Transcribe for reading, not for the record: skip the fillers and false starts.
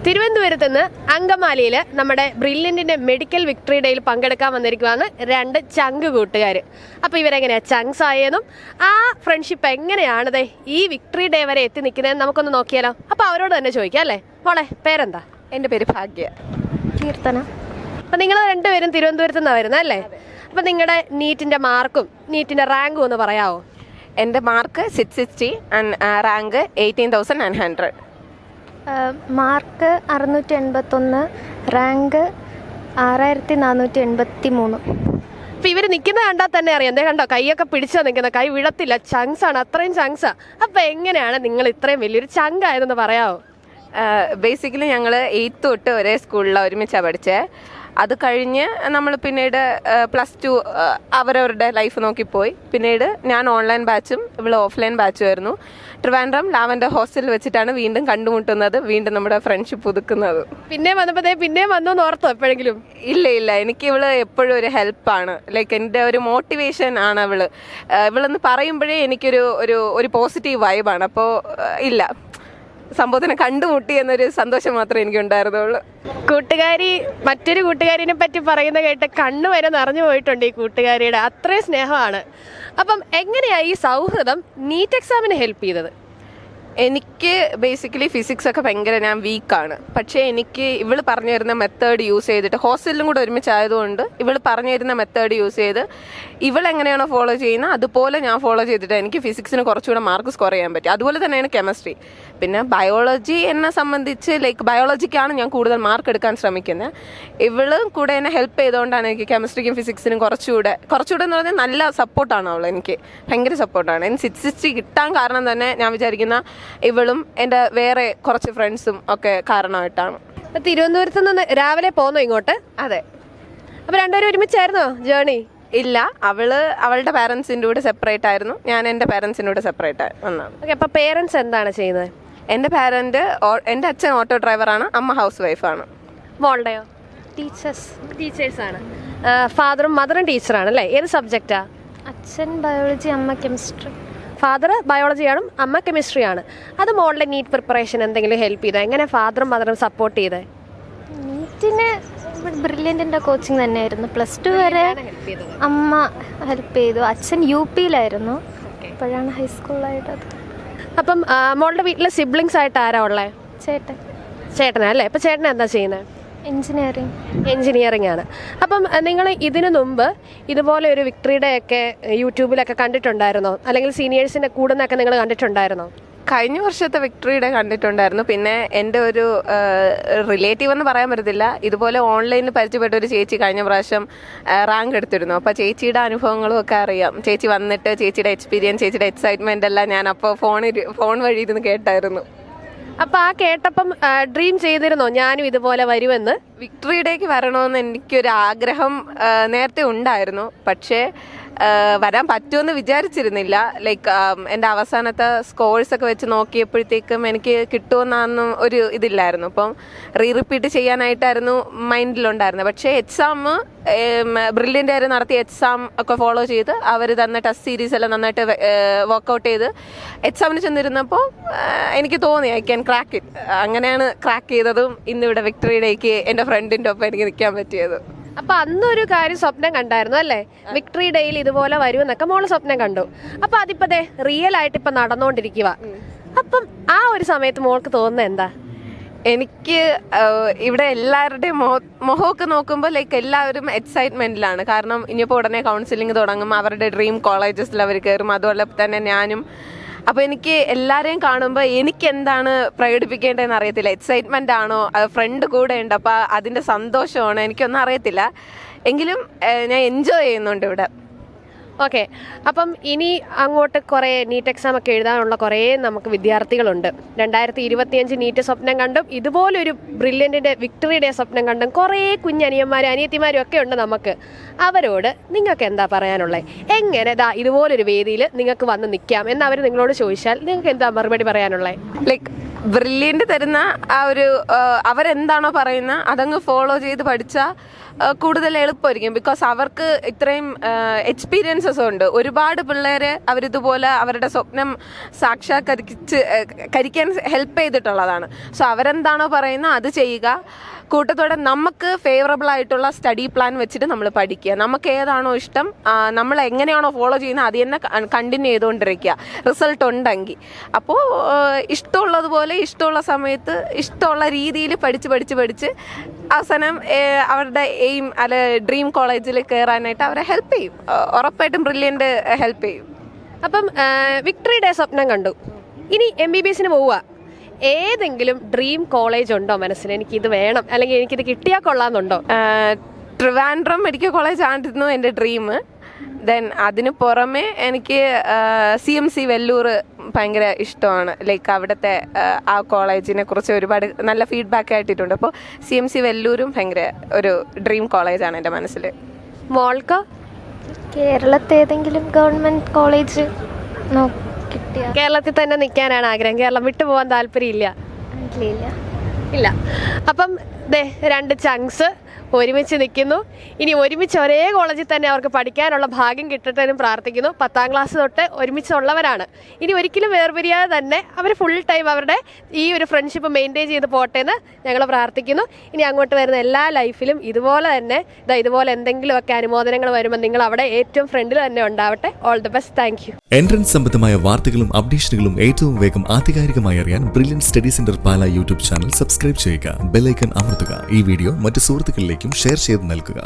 തിരുവനന്തപുരത്ത് നിന്ന് അങ്കമാലിയിൽ നമ്മുടെ ബ്രില്യൻറ്റിൻ്റെ മെഡിക്കൽ വിക്ടറി ഡേയിൽ പങ്കെടുക്കാൻ വന്നിരിക്കുകയാണ് രണ്ട് ചങ്ക് കൂട്ടുകാർ. അപ്പോൾ ഇവരെങ്ങനെയാണ് ചങ്ക്സ് ആയതെന്നും ആ ഫ്രണ്ട്ഷിപ്പ് എങ്ങനെയാണത് ഈ വിക്ടറി ഡേ വരെ എത്തി നിൽക്കുന്നതെന്ന് നമുക്കൊന്ന് നോക്കിയാലോ. അപ്പോൾ അവരോട് തന്നെ ചോദിക്കാം അല്ലേ. മോളെ പേരെന്താ? എൻ്റെ പേര് ഭാഗ്യ. കീർത്തന. അപ്പം നിങ്ങൾ രണ്ടുപേരും തിരുവനന്തപുരത്ത് നിന്നാണ് വരുന്നത് അല്ലേ? അപ്പം നിങ്ങളുടെ നീറ്റിൻ്റെ മാർക്കും നീറ്റിൻ്റെ റാങ്കും ഒന്ന് പറയാമോ? എൻ്റെ mark 660 and rank 18,900. Mark 681, rank 6483. അപ്പം ഇവർ നിൽക്കുന്നത് കണ്ടാൽ തന്നെ അറിയാം. എന്തേ കണ്ടോ, കൈയൊക്കെ പിടിച്ചാൽ നിൽക്കുന്നത്, കൈ വിടത്തില്ല, ചങ്ക്സാണ്, അത്രയും ചങ്ക്സാ. അപ്പം എങ്ങനെയാണ് നിങ്ങൾ ഇത്രയും വലിയൊരു ചങ്ക് ആയതെന്ന് പറയാമോ? ബേസിക്കലി ഞങ്ങൾ 8th തൊട്ട് ഒരേ സ്കൂളിലാണ് ഒരുമിച്ചാണ് പഠിച്ചത്. അത് കഴിഞ്ഞ് നമ്മൾ പിന്നീട് +2 അവരവരുടെ ലൈഫ് നോക്കിപ്പോയി. പിന്നീട് ഞാൻ ഓൺലൈൻ ബാച്ചും ഇവൾ ഓഫ്ലൈൻ ബാച്ചും ആയിരുന്നു. ട്രിവാൻഡ്രം ലാവൻഡർ ഹോസ്റ്റലിൽ വെച്ചിട്ടാണ് വീണ്ടും കണ്ടുമുട്ടുന്നത്, വീണ്ടും നമ്മുടെ ഫ്രണ്ട്ഷിപ്പ് പുതുക്കുന്നത്. പിന്നെ വന്നപ്പോൾ പിന്നെയും വന്നു എന്ന് ഓർത്തോ എപ്പോഴെങ്കിലും? ഇല്ല, എനിക്ക് ഇവള് എപ്പോഴും ഒരു ഹെൽപ്പാണ്. ലൈക്ക് എൻ്റെ ഒരു മോട്ടിവേഷൻ ആണ് ഇവളെന്ന് പറയുമ്പോഴേ എനിക്കൊരു ഒരു പോസിറ്റീവ് വൈബാണ്. അപ്പോൾ ഇല്ല, സംഭവത്തിനെ കണ്ടുമുട്ടി എന്നൊരു സന്തോഷം മാത്രമേ എനിക്ക് ഉണ്ടായിരുന്നുള്ളൂ. കൂട്ടുകാരി മറ്റൊരു കൂട്ടുകാരിനെ പറ്റി പറയുന്ന കേട്ട് കണ്ണു വരെ നിറഞ്ഞു പോയിട്ടുണ്ട് ഈ കൂട്ടുകാരിയുടെ, അത്രയും സ്നേഹമാണ്. അപ്പം എങ്ങനെയാണ് ഈ സൗഹൃദം നീറ്റ് എക്സാമിന് ഹെൽപ്പ് ചെയ്തത്? എനിക്ക് ബേസിക്കലി ഫിസിക്സ് ഒക്കെ ഭയങ്കര ഞാൻ വീക്കാണ്. പക്ഷേ എനിക്ക് ഇവൾ പറഞ്ഞു തരുന്ന മെത്തേഡ് യൂസ് ചെയ്തിട്ട്, ഹോസ്റ്റലിലും കൂടെ ഒരുമിച്ചായതുകൊണ്ട് ഇവൾ പറഞ്ഞു തരുന്ന മെത്തേഡ് യൂസ് ചെയ്ത് ഇവൾ എങ്ങനെയാണോ ഫോളോ ചെയ്യുന്നത് അതുപോലെ ഞാൻ ഫോളോ ചെയ്തിട്ട് എനിക്ക് ഫിസിക്സിന് കുറച്ചുകൂടെ മാർക്ക് സ്കോർ ചെയ്യാൻ പറ്റും. അതുപോലെ തന്നെയാണ് കെമിസ്ട്രി. പിന്നെ ബയോളജി എന്നെ സംബന്ധിച്ച് ലൈക്ക് ബയോളജിക്കാണ് ഞാൻ കൂടുതൽ മാർക്ക് എടുക്കാൻ ശ്രമിക്കുന്നത്. ഇവളും കൂടെ എന്നെ ഹെൽപ്പ് ചെയ്തുകൊണ്ടാണ് എനിക്ക് കെമിസ്ട്രിക്കും ഫിസിക്സിനും കുറച്ചുകൂടെ എന്ന് പറഞ്ഞാൽ നല്ല സപ്പോർട്ടാണ് അവൾ. എനിക്ക് ഭയങ്കര സപ്പോർട്ടാണ്. എനിക്ക് 660 കിട്ടാൻ കാരണം തന്നെ ഞാൻ വിചാരിക്കുന്ന ഇവളും എൻ്റെ വേറെ കുറച്ച് ഫ്രണ്ട്സും ഒക്കെ കാരണമായിട്ടാണ്. തിരുവനന്തപുരത്ത് നിന്ന് രാവിലെ പോന്നോ ഇങ്ങോട്ട്? അതെ. അപ്പോൾ രണ്ടുപേരും ഒരുമിച്ചായിരുന്നോ ജേണി? ഇല്ല, അവളുടെ പാരൻസിൻ്റെ കൂടെ സെപ്പറേറ്റ് ആയിരുന്നു, ഞാൻ എൻ്റെ പാരൻസിൻ്റെ കൂടെ സെപ്പറേറ്റ് വന്നതാണ്. ഓക്കെ. അപ്പോൾ പേരൻസ് എന്താണ് ചെയ്യുന്നത്? എൻ്റെ അച്ഛൻ ഓട്ടോ ഡ്രൈവറാണ്, അമ്മ ഹൗസ് വൈഫാണ്. മോളുടെയോ? ടീച്ചേഴ്സാണ്. ഫാദറും മദറും ടീച്ചറാണ് അല്ലേ? ഏത് സബ്ജക്റ്റാ? അച്ഛൻ ബയോളജി, അമ്മ കെമിസ്ട്രി. ഫാദർ ബയോളജിയാണ്, അമ്മ കെമിസ്ട്രിയാണ്. അത് മോളുടെ നീറ്റ് പ്രിപ്പറേഷൻ എന്തെങ്കിലും ഹെൽപ്പ് ചെയ്തോ? എങ്ങനെ ഫാദറും മദറും സപ്പോർട്ട് ചെയ്തേ? നീറ്റിന് ബ്രില്യൻറ്റിൻ്റെ കോച്ചിങ് തന്നെയായിരുന്നു. +2 വരെ അമ്മ ഹെൽപ്പ് ചെയ്തു. അച്ഛൻ UP-യിലായിരുന്നു, ഇപ്പോഴാണ് ഹൈസ്കൂളായിട്ടത്. അപ്പം മോളുടെ വീട്ടിലെ സിബ്ലിങ്സ് ആയിട്ട് ആരാ ഉള്ളത്? ചേട്ടനാ അല്ലേ? അപ്പം ചേട്ടൻ എന്താ ചെയ്യുന്നത്? എഞ്ചിനീയറിംഗ് ആണ്. അപ്പം നിങ്ങൾ ഇതിനു മുമ്പ് ഇതുപോലെ ഒരു വിക്ടറി ഡേ ഒക്കെ യൂട്യൂബിലൊക്കെ കണ്ടിട്ടുണ്ടായിരുന്നോ? അല്ലെങ്കിൽ സീനിയേഴ്സിൻ്റെ കൂടെ നിന്നൊക്കെ നിങ്ങൾ കണ്ടിട്ടുണ്ടായിരുന്നോ? കഴിഞ്ഞ വർഷത്തെ വിക്ടറി ഡേ കണ്ടിട്ടുണ്ടായിരുന്നു. പിന്നെ എൻ്റെ ഒരു റിലേറ്റീവ് എന്ന് പറയാൻ പറ്റത്തില്ല, ഇതുപോലെ ഓൺലൈനിൽ പരിചയപ്പെട്ട ഒരു ചേച്ചി കഴിഞ്ഞ പ്രാവശ്യം റാങ്ക് എടുത്തിരുന്നു. അപ്പോൾ ചേച്ചിയുടെ അനുഭവങ്ങളും ഒക്കെ അറിയാം. ചേച്ചി വന്നിട്ട് ചേച്ചിയുടെ എക്സ്പീരിയൻസ്, ചേച്ചിയുടെ എക്സൈറ്റ്മെൻ്റ് എല്ലാം ഞാൻ അപ്പോൾ ഫോൺ വഴി ഇരുന്ന് കേട്ടായിരുന്നു. അപ്പോൾ ആ കേട്ടപ്പം ഡ്രീം ചെയ്തിരുന്നോ ഞാനും ഇതുപോലെ വരുമെന്ന്? വിക്ടറി ഡേക്ക് വരണമെന്ന് എനിക്കൊരു ആഗ്രഹം നേരത്തെ ഉണ്ടായിരുന്നു. പക്ഷേ വരാൻ പറ്റുമെന്ന് വിചാരിച്ചിരുന്നില്ല. ലൈക്ക് എൻ്റെ അവസാനത്തെ സ്കോഴ്സൊക്കെ വെച്ച് നോക്കിയപ്പോഴത്തേക്കും എനിക്ക് കിട്ടുമെന്നൊന്നും ഒരു ഇതില്ലായിരുന്നു. അപ്പം റിപ്പീറ്റ് ചെയ്യാനായിട്ടായിരുന്നു മൈൻഡിലുണ്ടായിരുന്നത്. പക്ഷേ എക്സാം ബ്രില്യൻ്റ് നടത്തിയ എക്സാം ഒക്കെ ഫോളോ ചെയ്ത് അവർ തന്ന ടെസ്റ്റ് സീരീസ് എല്ലാം നന്നായിട്ട് വർക്കൗട്ട് ചെയ്ത് എക്സാമിന് ചെന്നിരുന്നപ്പോൾ എനിക്ക് തോന്നി ഐ ക്യാൻ ക്രാക്ക് ഇറ്റ്. അങ്ങനെയാണ് ക്രാക്ക് ചെയ്തതും ഇന്നിവിടെ വിക്ടറി ഡേക്ക് എൻ്റെ ഫ്രണ്ടിൻ്റെ ഒപ്പം എനിക്ക് നിൽക്കാൻ പറ്റിയത്. അപ്പൊ അന്നൊരു കാര്യം സ്വപ്നം കണ്ടായിരുന്നു അല്ലേ? വിക്ടറി ഡേയിൽ ഇതുപോലെ വരുമെന്നൊക്കെ മോള് സ്വപ്നം കണ്ടു. അപ്പൊ അതിപ്പോ റിയൽ ആയിട്ട് ഇപ്പൊ നടന്നുകൊണ്ടിരിക്കുക. അപ്പം ആ ഒരു സമയത്ത് മോൾക്ക് തോന്നുന്നത് എന്താ? എനിക്ക് ഇവിടെ എല്ലാവരുടെയും മുഖമൊക്കെ നോക്കുമ്പോൾ ലൈക്ക് എല്ലാവരും എക്സൈറ്റ്മെൻറ്റിലാണ്. കാരണം ഇനിയിപ്പോൾ ഉടനെ കൗൺസിലിംഗ് തുടങ്ങും, അവരുടെ ഡ്രീം കോളേജസിൽ അവർ കയറും, അതുപോലെ തന്നെ ഞാനും. അപ്പോൾ എനിക്ക് എല്ലാവരെയും കാണുമ്പോൾ എനിക്ക് എന്താണ് പ്രകടിപ്പിക്കേണ്ടതെന്ന് അറിയത്തില്ല. എക്സൈറ്റ്മെൻ്റ് ആണോ, ഫ്രണ്ട് കൂടെ ഉണ്ട്, അപ്പോൾ അതിൻ്റെ സന്തോഷമാണോ, എനിക്കൊന്നും അറിയത്തില്ല. എങ്കിലും ഞാൻ എൻജോയ് ചെയ്യുന്നുണ്ട് ഇവിടെ. ഓക്കെ. അപ്പം ഇനി അങ്ങോട്ട് കുറേ നീറ്റ് എക്സാം ഒക്കെ എഴുതാനുള്ള കുറേ നമുക്ക് വിദ്യാർത്ഥികളുണ്ട്. 2025 നീറ്റ് സ്വപ്നം കണ്ടും ഇതുപോലൊരു ബ്രില്യൻറ്റിൻ്റെ വിക്ടറി ഡേ സ്വപ്നം കണ്ടും കുറേ കുഞ്ഞനിയന്മാരും അനിയത്തിമാരും ഒക്കെ ഉണ്ട് നമുക്ക്. അവരോട് നിങ്ങൾക്ക് എന്താ പറയാനുള്ളത്? എങ്ങനെ ഇതുപോലൊരു വേദിയിൽ നിങ്ങൾക്ക് വന്ന് നിൽക്കാം എന്ന് അവർ നിങ്ങളോട് ചോദിച്ചാൽ നിങ്ങൾക്ക് എന്താ മറുപടി പറയാനുള്ളത്? ലൈക്ക് ബ്രില്യൻ്റ് തരുന്ന ആ ഒരു അവരെന്താണോ പറയുന്നത് അതങ്ങ് ഫോളോ ചെയ്ത് പഠിച്ചാൽ കൂടുതൽ എളുപ്പമായിരിക്കും. ബിക്കോസ് അവർക്ക് ഇത്രയും എക്സ്പീരിയൻസസ് ഉണ്ട്. ഒരുപാട് പിള്ളേരെ അവരിതുപോലെ അവരുടെ സ്വപ്നം കരിക്കാൻ ഹെൽപ്പ് ചെയ്തിട്ടുള്ളതാണ്. സോ അവരെന്താണോ പറയുന്നത് അത് ചെയ്യുക. കൂട്ടത്തോടെ നമുക്ക് ഫേവറബിൾ ആയിട്ടുള്ള സ്റ്റഡി പ്ലാൻ വെച്ചിട്ട് നമ്മൾ പഠിക്കുക. നമുക്ക് ഏതാണോ ഇഷ്ടം, നമ്മൾ എങ്ങനെയാണോ ഫോളോ ചെയ്യുന്നത് അത് തന്നെ കണ്ടിന്യൂ ചെയ്തുകൊണ്ടിരിക്കുക, റിസൾട്ട് ഉണ്ടെങ്കിൽ. അപ്പോൾ ഇഷ്ടമുള്ളതുപോലെ ഇഷ്ടമുള്ള സമയത്ത് ഇഷ്ടമുള്ള രീതിയിൽ പഠിച്ച് അവസാനം അവരുടെ എയിം അല്ലെ ഡ്രീം കോളേജിൽ കയറാനായിട്ട് അവരെ ഹെൽപ്പ് ചെയ്യും. ഉറപ്പായിട്ടും ബ്രില്യൻ്റ് ഹെൽപ്പ് ചെയ്യും. അപ്പം വിക്ടറിയുടെ സ്വപ്നം കണ്ടു, ഇനി MBBS പോവുക. ഏതെങ്കിലും ഡ്രീം കോളേജ് ഉണ്ടോ മനസ്സിൽ, എനിക്കിത് വേണം അല്ലെങ്കിൽ എനിക്കിത് കിട്ടിയാൽ കൊള്ളാമെന്നുണ്ടോ? ട്രിവാൻഡ്രം മെഡിക്കൽ കോളേജ് ആയിരുന്നു എൻ്റെ ഡ്രീം. ദെൻ അതിന് പുറമെ എനിക്ക് CMC വെല്ലൂർ ഭയങ്കര ഇഷ്ടമാണ്. ലൈക്ക് അവിടുത്തെ ആ കോളേജിനെ കുറിച്ച് ഒരുപാട് നല്ല ഫീഡ്ബാക്ക് ആയിട്ടിട്ടുണ്ട്. അപ്പോൾ CMC വെല്ലൂരും ഭയങ്കര ഒരു ഡ്രീം കോളേജാണ് എൻ്റെ മനസ്സിൽ. മോൾക്ക് കേരളത്തെ ഏതെങ്കിലും ഗവൺമെൻറ് കോളേജ് കിട്ടിയ കേരളത്തിൽ തന്നെ നിൽക്കാനാണ് ആഗ്രഹം, കേരളം വിട്ടു പോകാൻ താല്പര്യമില്ല? ഇല്ല. അപ്പം ദേ 2 ചങ്സ് ഒരുമിച്ച് നിൽക്കുന്നു. ഇനി ഒരുമിച്ച് ഒരേ കോളേജിൽ തന്നെ അവർക്ക് പഠിക്കാനുള്ള ഭാഗ്യം കിട്ടട്ടെ എന്ന് പ്രാർത്ഥിക്കുന്നു. 10ാം ക്ലാസ് തൊട്ട് ഒരുമിച്ചുള്ളവരാണ്. ഇനി ഒരിക്കലും വേർപിരിയാതെ തന്നെ അവർ ഫുൾ ടൈം അവരുടെ ഈ ഒരു ഫ്രണ്ട്ഷിപ്പ് മെയിൻറ്റെയിൻ ചെയ്ത് പോട്ടെ എന്ന് ഞങ്ങൾ പ്രാർത്ഥിക്കുന്നു. ഇനി അങ്ങോട്ട് വരുന്ന എല്ലാ ലൈഫിലും ഇതുപോലെ തന്നെ ഇതുപോലെ എന്തെങ്കിലുമൊക്കെ അനുമോദനങ്ങൾ വരുമ്പോൾ നിങ്ങൾ അവിടെ ഏറ്റവും ഫ്രണ്ടിൽ തന്നെ ഉണ്ടാവട്ടെ. All the best. Thank you. Entrance സംബന്ധമായ വാർത്തകളും അപ്ഡേഷനുകളും ഏറ്റവും വേഗം ആധികാരികമായി അറിയാൻ ബ്രില്യൻറ്റ് സ്റ്റഡി സെന്റർ പാല യൂട്യൂബ് ചാനൽ സബ്സ്ക്രൈബ് ചെയ്യുക. ബെൽ ഐക്കൺ അമർത്തുക. ഈ വീഡിയോ മറ്റ് സുഹൃത്തുക്കളിലേക്കും ഷെയർ ചെയ്ത് നൽകുക.